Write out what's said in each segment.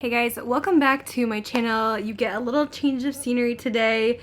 Hey guys, welcome back to my channel. You get a little change of scenery today.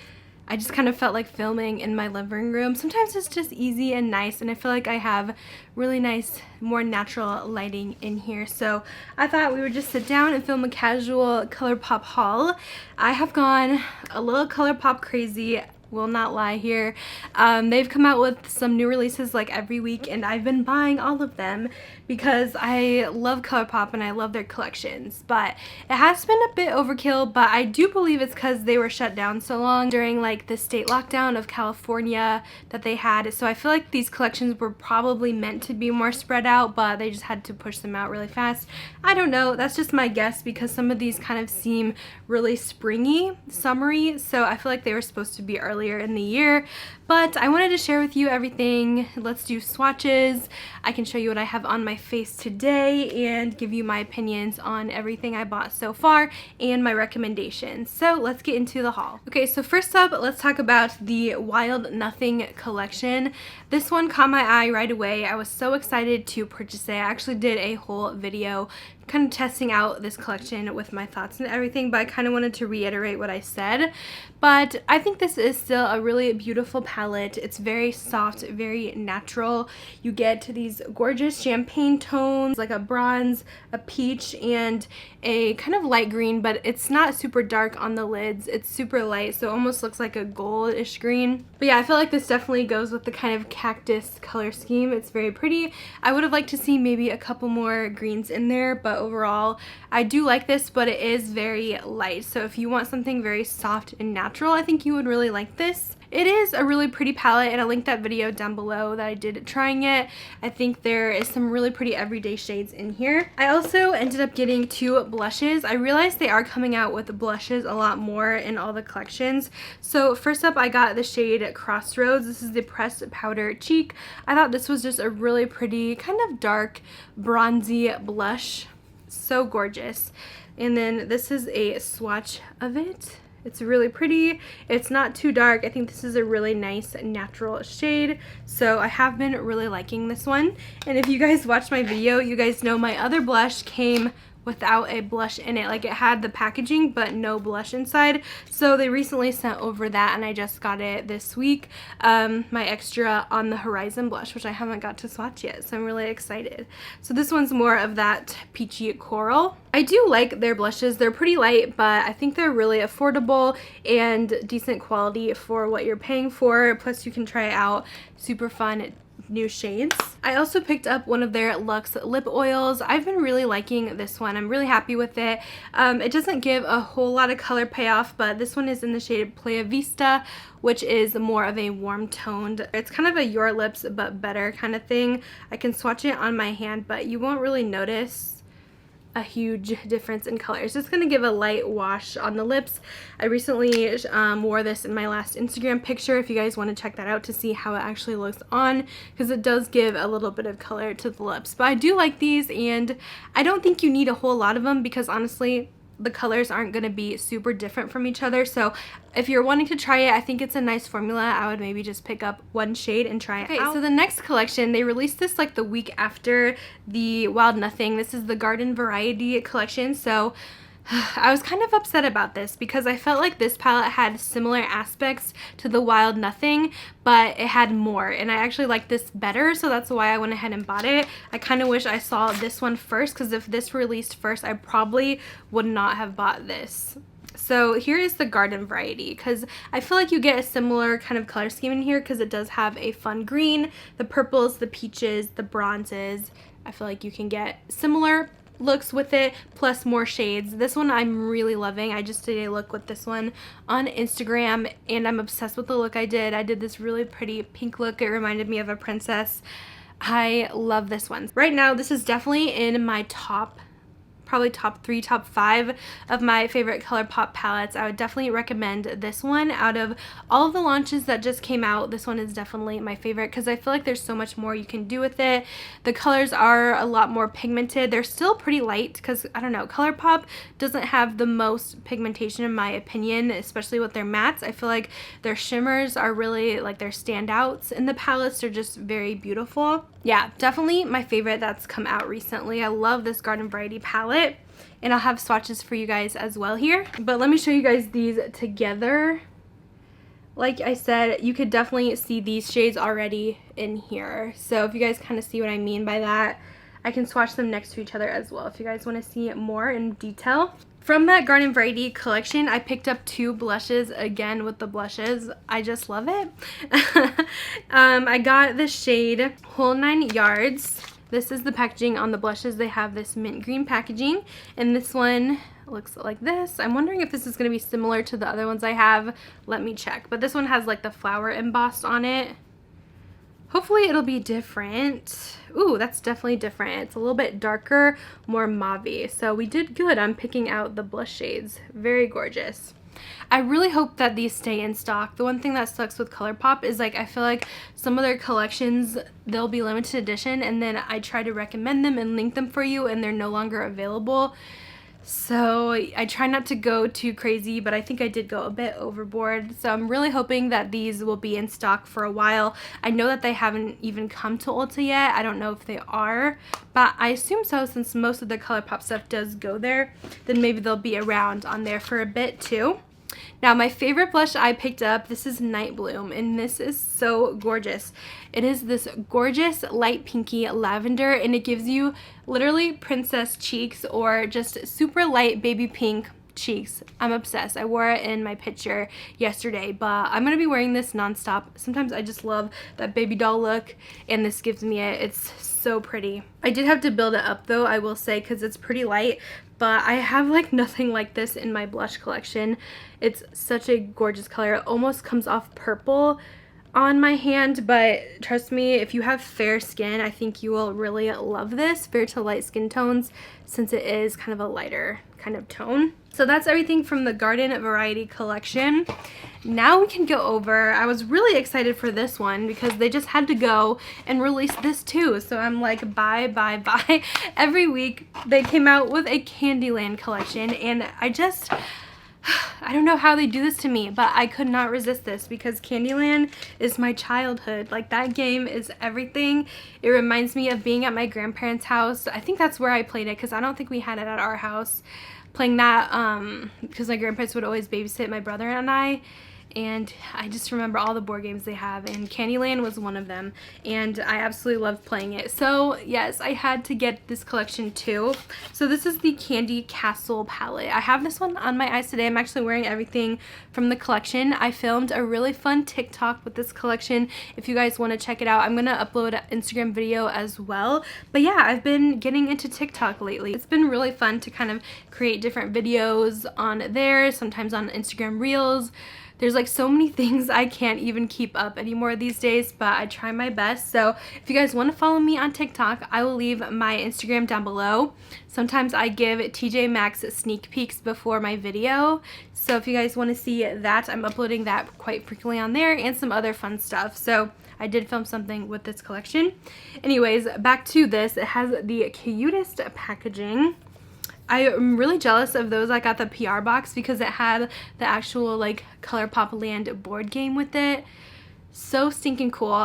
I just kind of felt like filming in my living room. Sometimes it's just easy and nice, and I feel like I have really nice, more natural lighting in here. So I thought we would just sit down and film a casual ColourPop haul. I have gone a little ColourPop crazy. Will not lie here. They've come out with some new releases like every week, and I've been buying all of them because I love ColourPop and I love their collections. But it has been a bit overkill, but I do believe it's because they were shut down so long during like the state lockdown of California that they had. So I feel like these collections were probably meant to be more spread out, but they just had to push them out really fast. I don't know, that's just my guess because some of these kind of seem really springy, summery, so I feel like they were supposed to be earlier in the year. But I wanted to share with you everything. Let's do swatches. I can show you what I have on my face today and give you my opinions on everything I bought so far and my recommendations. So let's get into the haul. Okay, so first up, let's talk about the Wild Nothing collection. This one caught my eye right away. I was so excited to purchase it. I actually did a whole video kind of testing out this collection with my thoughts and everything, but I kind of wanted to reiterate what I said. But I think this is still a really beautiful palette. It's very soft, very natural. You get these gorgeous champagne tones, like a bronze, a peach, and a kind of light green, but it's not super dark on the lids. It's super light, so it almost looks like a goldish green. But yeah, I feel like this definitely goes with the kind of cactus color scheme. It's very pretty. I would have liked to see maybe a couple more greens in there, but overall, I do like this, but it is very light. So if you want something very soft and natural, I think you would really like this. It is a really pretty palette, and I'll link that video down below that I did trying it. I think there is some really pretty everyday shades in here. I also ended up getting two blushes. I realized they are coming out with blushes a lot more in all the collections. So first up, I got the shade Crossroads. This is the pressed powder cheek. I thought this was just a really pretty kind of dark bronzy blush. So gorgeous. And then this is a swatch of it. It's really pretty. It's not too dark. I think this is a really nice natural shade. So I have been really liking this one. And if you guys watched my video, you guys know my other blush came without a blush in it. Like, it had the packaging but no blush inside. So they recently sent over that, and I just got it this week. My extra On the Horizon blush, which I haven't got to swatch yet, so I'm really excited. So this one's more of that peachy coral. I do like their blushes. They're pretty light, but I think they're really affordable and decent quality for what you're paying for. Plus you can try out super fun new shades. I also picked up one of their Luxe lip oils. I've been really liking this one. I'm really happy with it. It doesn't give a whole lot of color payoff, but this one is in the shade Playa Vista, which is more of a warm toned. It's kind of a Your Lips but better kind of thing. I can swatch it on my hand, but you won't really notice a huge difference in color. It's just going to give a light wash on the lips. I recently wore this in my last Instagram picture, if you guys want to check that out to see how it actually looks on, because it does give a little bit of color to the lips. But I do like these, and I don't think you need a whole lot of them because honestly the colors aren't going to be super different from each other. So if you're wanting to try it, I think it's a nice formula. I would maybe just pick up one shade and try it out. So the next collection, they released this like the week after the Wild Nothing. This is the Garden Variety collection. So I was kind of upset about this because I felt like this palette had similar aspects to the Wild Nothing, but it had more, and I actually like this better, so that's why I went ahead and bought it. I kind of wish I saw this one first, because if this released first, I probably would not have bought this. So here is the Garden Variety, because I feel like you get a similar kind of color scheme in here because it does have a fun green, the purples, the peaches, the bronzes. I feel like you can get similar looks with it plus more shades. This one I'm really loving. I just did a look with this one on Instagram and I'm obsessed with the look I did. I did this really pretty pink look. It reminded me of a princess. I love this one. Right now this is definitely in my probably top 3, top 5 of my favorite ColourPop palettes. I would definitely recommend this one. Out of all of the launches that just came out, this one is definitely my favorite because I feel like there's so much more you can do with it. The colors are a lot more pigmented. They're still pretty light because, I don't know, ColourPop doesn't have the most pigmentation in my opinion, especially with their mattes. I feel like their shimmers are really like their standouts in the palettes. They're just very beautiful. Yeah, definitely my favorite that's come out recently. I love this Garden Variety palette. And I'll have swatches for you guys as well here. But let me show you guys these together. Like I said, you could definitely see these shades already in here. So if you guys kind of see what I mean by that, I can swatch them next to each other as well if you guys want to see it more in detail. From that Garden Variety collection, I picked up 2 blushes, again with the blushes. I just love it. I got the shade Whole 9 Yards. This is the packaging on the blushes. They have this mint green packaging, and this one looks like this. I'm wondering if this is going to be similar to the other ones I have. Let me check. But this one has like the flower embossed on it. Hopefully it'll be different. Ooh, that's definitely different. It's a little bit darker, more mauve-y. So we did good on picking out the blush shades. Very gorgeous. I really hope that these stay in stock. The one thing that sucks with ColourPop is like I feel like some of their collections, they'll be limited edition, and then I try to recommend them and link them for you and they're no longer available. So I try not to go too crazy, but I think I did go a bit overboard. So I'm really hoping that these will be in stock for a while. I know that they haven't even come to Ulta yet. I don't know if they are, but I assume so since most of the ColourPop stuff does go there. Then maybe they'll be around on there for a bit too. Now my favorite blush I picked up, this is Night Bloom, and this is so gorgeous. It is this gorgeous light pinky lavender, and it gives you literally princess cheeks or just super light baby pink cheeks. I'm obsessed. I wore it in my picture yesterday, but I'm going to be wearing this nonstop. Sometimes I just love that baby doll look, and this gives me it. It's so pretty. I did have to build it up though, I will say, because it's pretty light, but I have like nothing like this in my blush collection. It's such a gorgeous color. It almost comes off purple on my hand, but trust me, if you have fair skin, I think you will really love this. Fair to light skin tones, since it is kind of a lighter kind of tone. So that's everything from the Garden Variety collection. Now we can go over, I was really excited for this one because they just had to go and release this too. So I'm like, buy, buy, buy. Every week they came out with a Candyland collection, and I don't know how they do this to me, but I could not resist this because Candyland is my childhood. Like, that game is everything. It reminds me of being at my grandparents' house. I think that's where I played it because I don't think we had it at our house. Playing that because my grandparents would always babysit my brother and I. And I just remember all the board games they have, and Candyland was one of them, and I absolutely loved playing it. So yes, I had to get this collection too. So this is the Candy Castle palette. I have this one on my eyes today. I'm actually wearing everything from the collection. I filmed a really fun TikTok with this collection. If you guys want to check it out, I'm gonna upload an Instagram video as well. But yeah, I've been getting into TikTok lately. It's been really fun to kind of create different videos on there, sometimes on Instagram Reels. There's like so many things I can't even keep up anymore these days, but I try my best. So if you guys want to follow me on TikTok, I will leave my Instagram down below. Sometimes I give TJ Maxx sneak peeks before my video. So if you guys want to see that, I'm uploading that quite frequently on there and some other fun stuff. So I did film something with this collection. Anyways, back to this. It has the cutest packaging. I am really jealous of those I got the PR box because it had the actual like ColourPop Land board game with it. So stinking cool.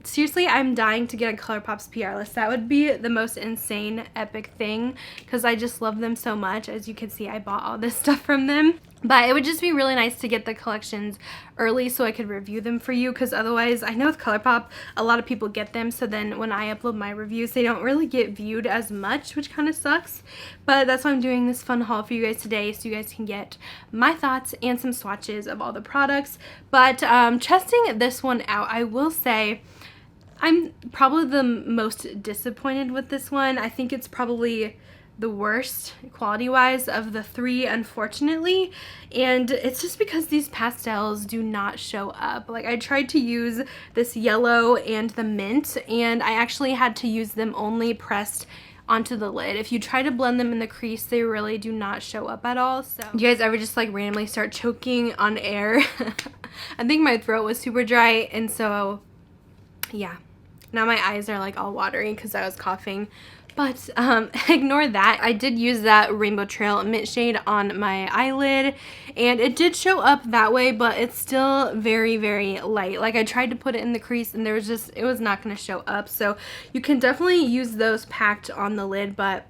Seriously, I'm dying to get a ColourPop's PR list. That would be the most insane epic thing because I just love them so much. As you can see, I bought all this stuff from them. But it would just be really nice to get the collections early so I could review them for you, because otherwise, I know with ColourPop, a lot of people get them, so then when I upload my reviews, they don't really get viewed as much, which kind of sucks. But that's why I'm doing this fun haul for you guys today, so you guys can get my thoughts and some swatches of all the products. But testing this one out, I will say I'm probably the most disappointed with this one. I think it's probably the worst quality-wise of the three, unfortunately, and it's just because these pastels do not show up. Like, I tried to use this yellow and the mint, and I actually had to use them only pressed onto the lid. If you try to blend them in the crease, they really do not show up at all. So do you guys ever just like randomly start choking on air? I think my throat was super dry, and so yeah, now my eyes are like all watery because I was coughing. But ignore that. I did use that Rainbow Trail mint shade on my eyelid, and it did show up that way, but it's still very, very light. Like, I tried to put it in the crease and it was not going to show up. So you can definitely use those packed on the lid, but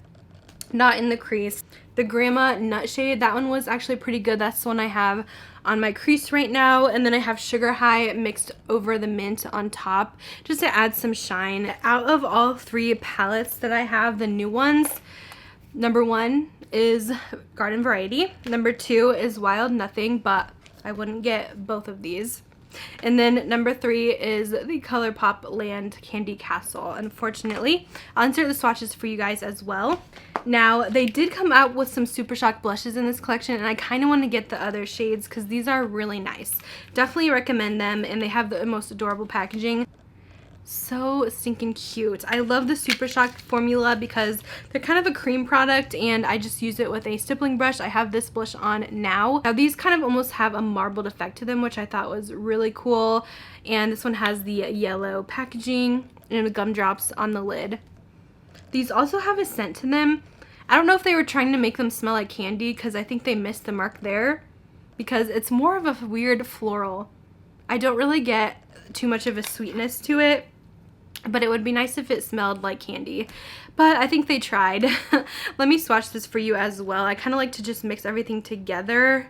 not in the crease. The Grandma Nutshade, that one was actually pretty good. That's the one I have on my crease right now. And then I have Sugar High mixed over the mint on top just to add some shine. Out of all 3 palettes that I have, the new ones, number 1 is Garden Variety. Number 2 is Wild Nothing, but I wouldn't get both of these. And then number 3 is the ColourPop Land Candy Castle. Unfortunately, I'll insert the swatches for you guys as well. Now, they did come out with some Super Shock blushes in this collection, and I kind of want to get the other shades because these are really nice. Definitely recommend them, and they have the most adorable packaging. So stinking cute. I love the Super Shock formula because they're kind of a cream product and I just use it with a stippling brush. I have this blush on now. Now these kind of almost have a marbled effect to them, which I thought was really cool. And this one has the yellow packaging and the gumdrops on the lid. These also have a scent to them. I don't know if they were trying to make them smell like candy because I think they missed the mark there because it's more of a weird floral. I don't really get too much of a sweetness to it, but it would be nice if it smelled like candy. But I think they tried. Let me swatch this for you as well. I kind of like to just mix everything together.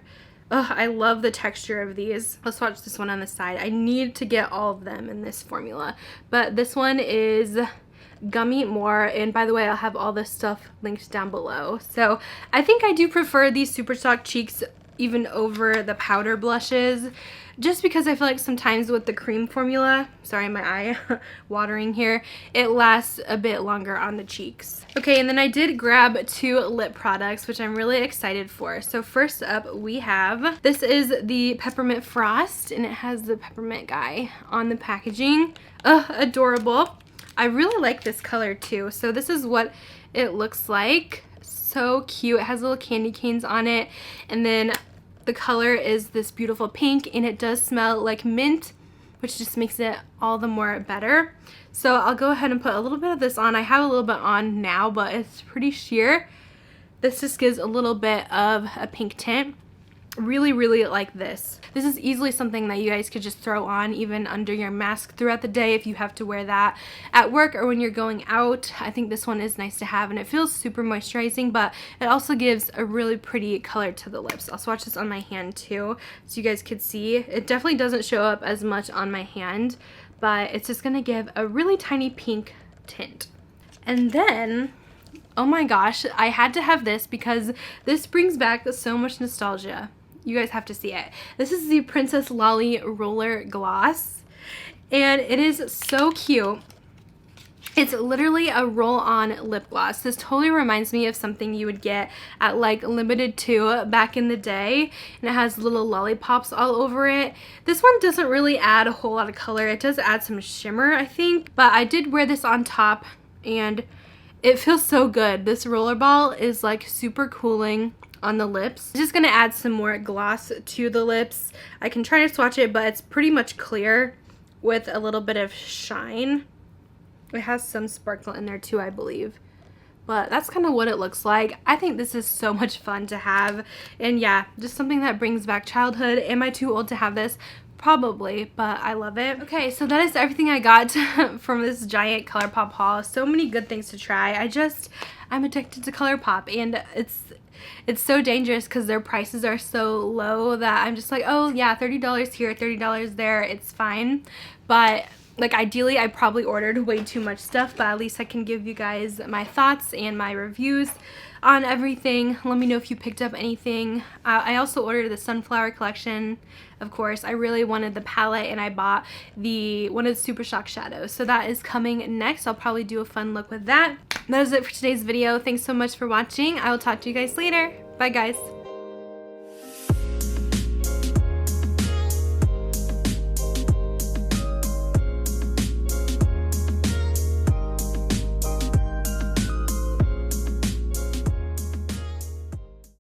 Ugh, I love the texture of these. Let's swatch this one on the side. I need to get all of them in this formula. But this one is Gummy More, and by the way, I'll have all this stuff linked down below. So I think I do prefer these Super Shock cheeks even over the powder blushes, just because I feel like sometimes with the cream formula, sorry my eye watering here, it lasts a bit longer on the cheeks. Okay, and then I did grab 2 lip products, which I'm really excited for. So first up we have, this is the Peppermint Frost, and it has the peppermint guy on the packaging. Ugh, adorable. I really like this color too. So this is what it looks like. So cute. It has little candy canes on it, and then the color is this beautiful pink, and it does smell like mint, which just makes it all the more better. So I'll go ahead and put a little bit of this on. I have a little bit on now, but it's pretty sheer. This just gives a little bit of a pink tint. Really, really like this. This is easily something that you guys could just throw on even under your mask throughout the day if you have to wear that at work or when you're going out. I think this one is nice to have, and it feels super moisturizing, but it also gives a really pretty color to the lips. I'll swatch this on my hand too so you guys could see. It definitely doesn't show up as much on my hand, but it's just gonna give a really tiny pink tint. And then, oh my gosh, I had to have this because this brings back so much nostalgia. You guys have to see it. This is the Princess Lolly Roller Gloss, and it is so cute. It's literally a roll-on lip gloss. This totally reminds me of something you would get at like Limited 2 back in the day, and it has little lollipops all over it. This one doesn't really add a whole lot of color. It does add some shimmer, I think, but I did wear this on top, and it feels so good. This rollerball is like super cooling on the lips. I'm just gonna add some more gloss to the lips. I can try to swatch it, but it's pretty much clear with a little bit of shine. It has some sparkle in there too, I believe. But that's kind of what it looks like. I think this is so much fun to have. And yeah, just something that brings back childhood. Am I too old to have this? Probably, but I love it. Okay, so that is everything I got from this giant ColourPop haul. So many good things to try. I'm addicted to ColourPop, and it's so dangerous because their prices are so low that I'm just like, oh yeah, $30 here, $30 there, it's fine. But like ideally I probably ordered way too much stuff, but at least I can give you guys my thoughts and my reviews on everything. Let me know if you picked up anything. I also ordered the Sunflower collection, of course. I really wanted the palette, and I bought one of the Super Shock shadows. So that is coming next. I'll probably do a fun look with that. That is it for today's video. Thanks so much for watching. I will talk to you guys later. Bye guys.